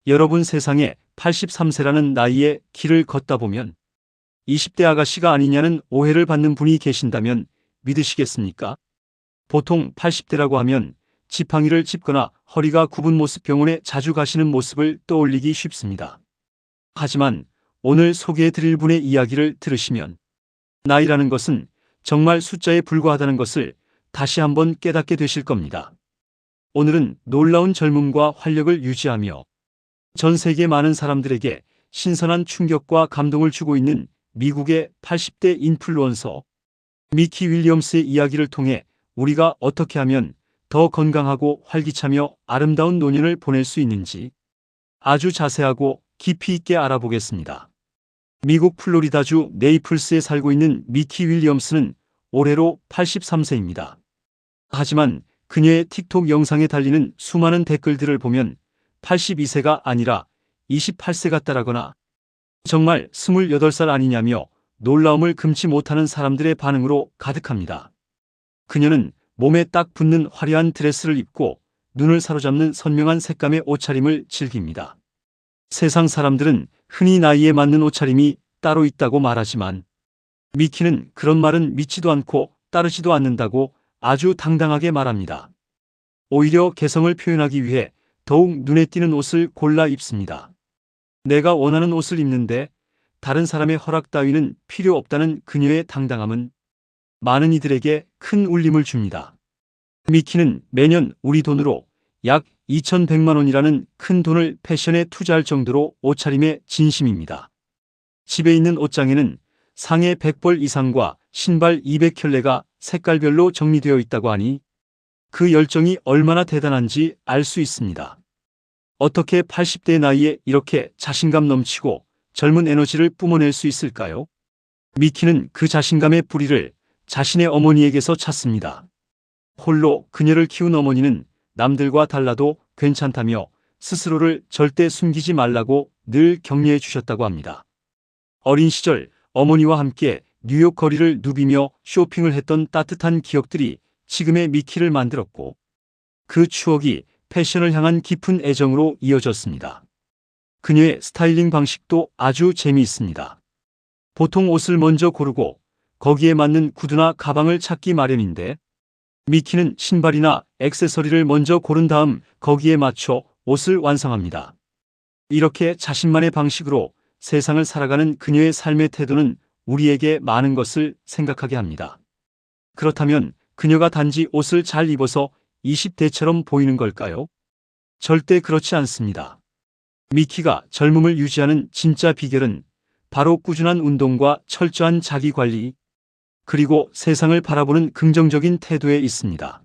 여러분 세상에 83세라는 나이에 길을 걷다 보면 20대 아가씨가 아니냐는 오해를 받는 분이 계신다면 믿으시겠습니까? 보통 80대라고 하면 지팡이를 짚거나 허리가 굽은 모습 병원에 자주 가시는 모습을 떠올리기 쉽습니다. 하지만 오늘 소개해 드릴 분의 이야기를 들으시면 나이라는 것은 정말 숫자에 불과하다는 것을 다시 한번 깨닫게 되실 겁니다. 오늘은 놀라운 젊음과 활력을 유지하며 전 세계 많은 사람들에게 신선한 충격과 감동을 주고 있는 미국의 80대 인플루언서 미키 윌리엄스의 이야기를 통해 우리가 어떻게 하면 더 건강하고 활기차며 아름다운 노년을 보낼 수 있는지 아주 자세하고 깊이 있게 알아보겠습니다. 미국 플로리다주 네이플스에 살고 있는 미키 윌리엄스는 올해로 83세입니다. 하지만 그녀의 틱톡 영상에 달리는 수많은 댓글들을 보면 82세가 아니라 28세 같다라거나 정말 28살 아니냐며 놀라움을 금치 못하는 사람들의 반응으로 가득합니다. 그녀는 몸에 딱 붙는 화려한 드레스를 입고 눈을 사로잡는 선명한 색감의 옷차림을 즐깁니다. 세상 사람들은 흔히 나이에 맞는 옷차림이 따로 있다고 말하지만 미키는 그런 말은 믿지도 않고 따르지도 않는다고 아주 당당하게 말합니다. 오히려 개성을 표현하기 위해 더욱 눈에 띄는 옷을 골라 입습니다. 내가 원하는 옷을 입는데 다른 사람의 허락 따위는 필요 없다는 그녀의 당당함은 많은 이들에게 큰 울림을 줍니다. 미키는 매년 우리 돈으로 약 2,100만 원이라는 큰 돈을 패션에 투자할 정도로 옷차림에 진심입니다. 집에 있는 옷장에는 상해 100벌 이상과 신발 200켤레가 색깔별로 정리되어 있다고 하니 그 열정이 얼마나 대단한지 알 수 있습니다. 어떻게 80대 나이에 이렇게 자신감 넘치고 젊은 에너지를 뿜어낼 수 있을까요? 미키는 그 자신감의 뿌리를 자신의 어머니에게서 찾습니다. 홀로 그녀를 키운 어머니는 남들과 달라도 괜찮다며 스스로를 절대 숨기지 말라고 늘 격려해 주셨다고 합니다. 어린 시절 어머니와 함께 뉴욕 거리를 누비며 쇼핑을 했던 따뜻한 기억들이 지금의 미키를 만들었고 그 추억이 패션을 향한 깊은 애정으로 이어졌습니다. 그녀의 스타일링 방식도 아주 재미있습니다. 보통 옷을 먼저 고르고 거기에 맞는 구두나 가방을 찾기 마련인데 미키는 신발이나 액세서리를 먼저 고른 다음 거기에 맞춰 옷을 완성합니다. 이렇게 자신만의 방식으로 세상을 살아가는 그녀의 삶의 태도는 우리에게 많은 것을 생각하게 합니다. 그렇다면 그녀가 단지 옷을 잘 입어서 20대처럼 보이는 걸까요? 절대 그렇지 않습니다. 미키가 젊음을 유지하는 진짜 비결은 바로 꾸준한 운동과 철저한 자기관리, 그리고 세상을 바라보는 긍정적인 태도에 있습니다.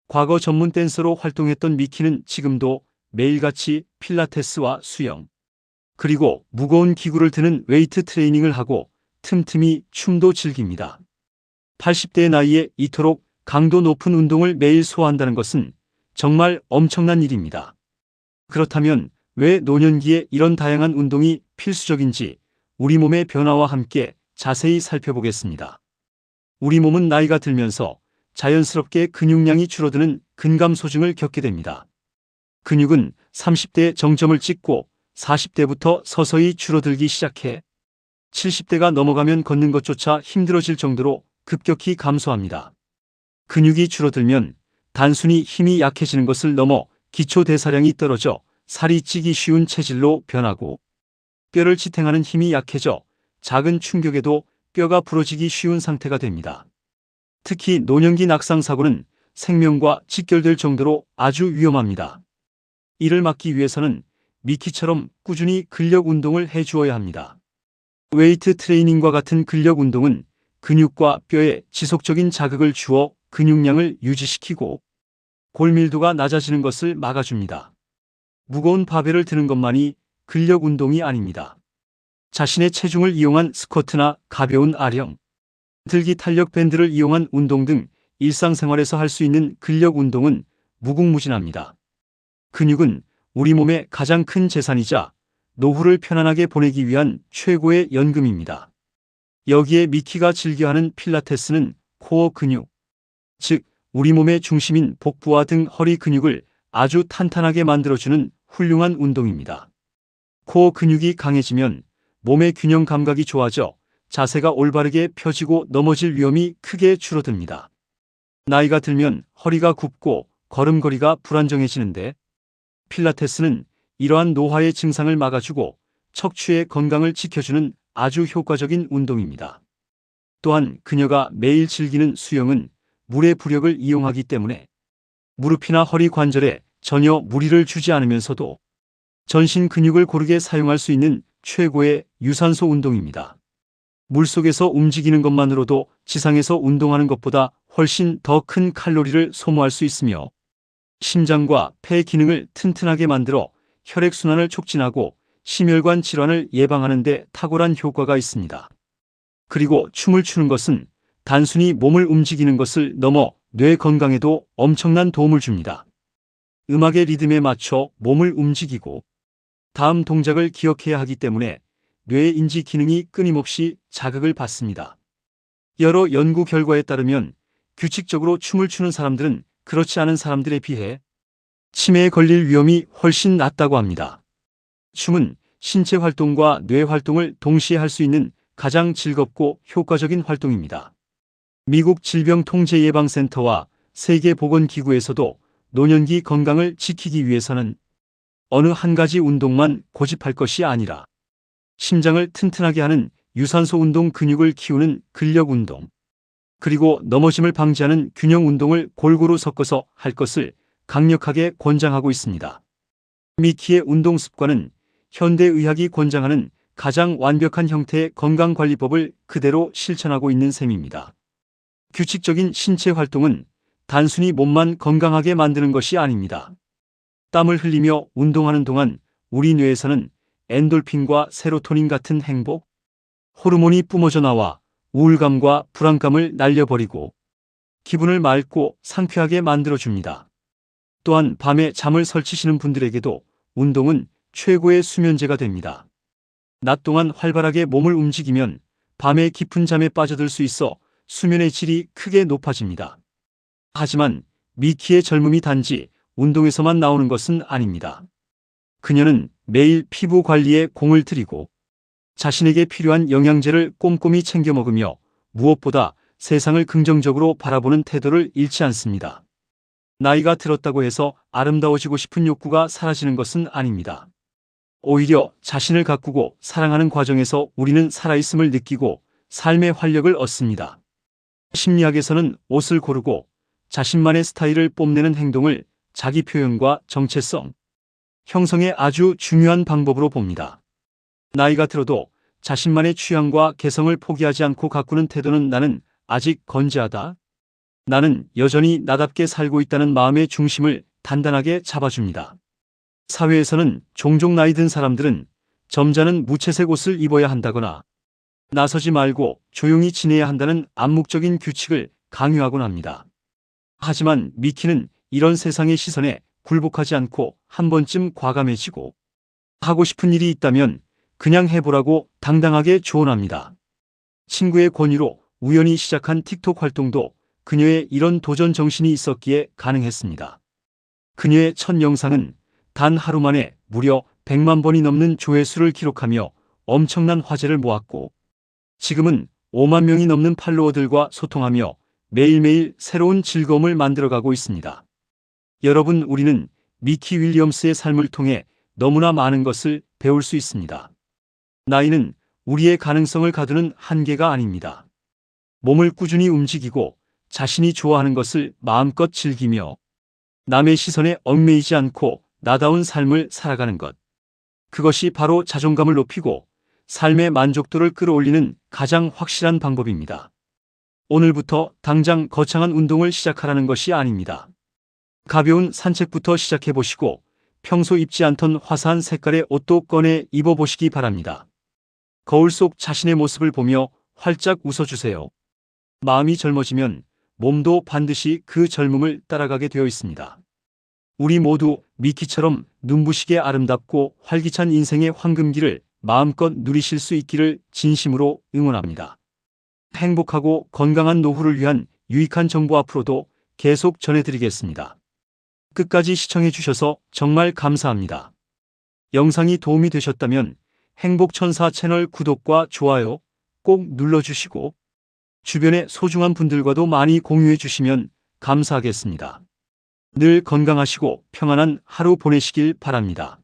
과거 전문 댄서로 활동했던 미키는 지금도 매일같이 필라테스와 수영, 그리고 무거운 기구를 드는 웨이트 트레이닝을 하고 틈틈이 춤도 즐깁니다. 80대의 나이에 이토록 강도 높은 운동을 매일 소화한다는 것은 정말 엄청난 일입니다. 그렇다면 왜 노년기에 이런 다양한 운동이 필수적인지 우리 몸의 변화와 함께 자세히 살펴보겠습니다. 우리 몸은 나이가 들면서 자연스럽게 근육량이 줄어드는 근감소증을 겪게 됩니다. 근육은 30대에 정점을 찍고 40대부터 서서히 줄어들기 시작해 70대가 넘어가면 걷는 것조차 힘들어질 정도로 급격히 감소합니다. 근육이 줄어들면 단순히 힘이 약해지는 것을 넘어 기초대사량이 떨어져 살이 찌기 쉬운 체질로 변하고 뼈를 지탱하는 힘이 약해져 작은 충격에도 뼈가 부러지기 쉬운 상태가 됩니다. 특히 노년기 낙상사고는 생명과 직결될 정도로 아주 위험합니다. 이를 막기 위해서는 미키처럼 꾸준히 근력 운동을 해주어야 합니다. 웨이트 트레이닝과 같은 근력 운동은 근육과 뼈에 지속적인 자극을 주어 근육량을 유지시키고 골밀도가 낮아지는 것을 막아줍니다. 무거운 바벨을 드는 것만이 근력 운동이 아닙니다. 자신의 체중을 이용한 스쿼트나 가벼운 아령, 들기 탄력 밴드를 이용한 운동 등 일상생활에서 할 수 있는 근력 운동은 무궁무진합니다. 근육은 우리 몸의 가장 큰 재산이자 노후를 편안하게 보내기 위한 최고의 연금입니다. 여기에 미키가 즐겨하는 필라테스는 코어 근육, 즉 우리 몸의 중심인 복부와 등 허리 근육을 아주 탄탄하게 만들어주는 훌륭한 운동입니다. 코어 근육이 강해지면 몸의 균형 감각이 좋아져 자세가 올바르게 펴지고 넘어질 위험이 크게 줄어듭니다. 나이가 들면 허리가 굽고 걸음걸이가 불안정해지는데 필라테스는 이러한 노화의 증상을 막아주고 척추의 건강을 지켜주는 아주 효과적인 운동입니다. 또한 그녀가 매일 즐기는 수영은 물의 부력을 이용하기 때문에 무릎이나 허리 관절에 전혀 무리를 주지 않으면서도 전신 근육을 고르게 사용할 수 있는 최고의 유산소 운동입니다. 물속에서 움직이는 것만으로도 지상에서 운동하는 것보다 훨씬 더 큰 칼로리를 소모할 수 있으며 심장과 폐 기능을 튼튼하게 만들어 혈액순환을 촉진하고 심혈관 질환을 예방하는 데 탁월한 효과가 있습니다. 그리고 춤을 추는 것은 단순히 몸을 움직이는 것을 넘어 뇌 건강에도 엄청난 도움을 줍니다. 음악의 리듬에 맞춰 몸을 움직이고 다음 동작을 기억해야 하기 때문에 뇌의 인지 기능이 끊임없이 자극을 받습니다. 여러 연구 결과에 따르면 규칙적으로 춤을 추는 사람들은 그렇지 않은 사람들에 비해 치매에 걸릴 위험이 훨씬 낮다고 합니다. 춤은 신체 활동과 뇌 활동을 동시에 할 수 있는 가장 즐겁고 효과적인 활동입니다. 미국 질병통제예방센터와 세계보건기구에서도 노년기 건강을 지키기 위해서는 어느 한 가지 운동만 고집할 것이 아니라 심장을 튼튼하게 하는 유산소 운동, 근육을 키우는 근력 운동, 그리고 넘어짐을 방지하는 균형 운동을 골고루 섞어서 할 것을 강력하게 권장하고 있습니다. 미키의 운동 습관은 현대의학이 권장하는 가장 완벽한 형태의 건강관리법을 그대로 실천하고 있는 셈입니다. 규칙적인 신체 활동은 단순히 몸만 건강하게 만드는 것이 아닙니다. 땀을 흘리며 운동하는 동안 우리 뇌에서는 엔돌핀과 세로토닌 같은 행복 호르몬이 뿜어져 나와 우울감과 불안감을 날려버리고 기분을 맑고 상쾌하게 만들어줍니다. 또한 밤에 잠을 설치시는 분들에게도 운동은 최고의 수면제가 됩니다. 낮 동안 활발하게 몸을 움직이면 밤에 깊은 잠에 빠져들 수 있어 수면의 질이 크게 높아집니다. 하지만 미키의 젊음이 단지 운동에서만 나오는 것은 아닙니다. 그녀는 매일 피부 관리에 공을 들이고 자신에게 필요한 영양제를 꼼꼼히 챙겨 먹으며 무엇보다 세상을 긍정적으로 바라보는 태도를 잃지 않습니다. 나이가 들었다고 해서 아름다워지고 싶은 욕구가 사라지는 것은 아닙니다. 오히려 자신을 가꾸고 사랑하는 과정에서 우리는 살아있음을 느끼고 삶의 활력을 얻습니다. 심리학에서는 옷을 고르고 자신만의 스타일을 뽐내는 행동을 자기 표현과 정체성 형성의 아주 중요한 방법으로 봅니다. 나이가 들어도 자신만의 취향과 개성을 포기하지 않고 가꾸는 태도는 나는 아직 건재하다. 나는 여전히 나답게 살고 있다는 마음의 중심을 단단하게 잡아줍니다. 사회에서는 종종 나이 든 사람들은 점잖은 무채색 옷을 입어야 한다거나 나서지 말고 조용히 지내야 한다는 암묵적인 규칙을 강요하곤 합니다. 하지만 미키는 이런 세상의 시선에 굴복하지 않고 한 번쯤 과감해지고 하고 싶은 일이 있다면 그냥 해보라고 당당하게 조언합니다. 친구의 권유로 우연히 시작한 틱톡 활동도 그녀의 이런 도전 정신이 있었기에 가능했습니다. 그녀의 첫 영상은 단 하루 만에 무려 100만 번이 넘는 조회수를 기록하며 엄청난 화제를 모았고 지금은 5만 명이 넘는 팔로워들과 소통하며 매일매일 새로운 즐거움을 만들어가고 있습니다. 여러분, 우리는 미키 윌리엄스의 삶을 통해 너무나 많은 것을 배울 수 있습니다. 나이는 우리의 가능성을 가두는 한계가 아닙니다. 몸을 꾸준히 움직이고 자신이 좋아하는 것을 마음껏 즐기며 남의 시선에 얽매이지 않고 나다운 삶을 살아가는 것. 그것이 바로 자존감을 높이고 삶의 만족도를 끌어올리는 가장 확실한 방법입니다. 오늘부터 당장 거창한 운동을 시작하라는 것이 아닙니다. 가벼운 산책부터 시작해보시고 평소 입지 않던 화사한 색깔의 옷도 꺼내 입어보시기 바랍니다. 거울 속 자신의 모습을 보며 활짝 웃어주세요. 마음이 젊어지면 몸도 반드시 그 젊음을 따라가게 되어 있습니다. 우리 모두 미키처럼 눈부시게 아름답고 활기찬 인생의 황금기를 마음껏 누리실 수 있기를 진심으로 응원합니다. 행복하고 건강한 노후를 위한 유익한 정보 앞으로도 계속 전해드리겠습니다. 끝까지 시청해 주셔서 정말 감사합니다. 영상이 도움이 되셨다면 행복천사 채널 구독과 좋아요 꼭 눌러주시고 주변의 소중한 분들과도 많이 공유해 주시면 감사하겠습니다. 늘 건강하시고 평안한 하루 보내시길 바랍니다.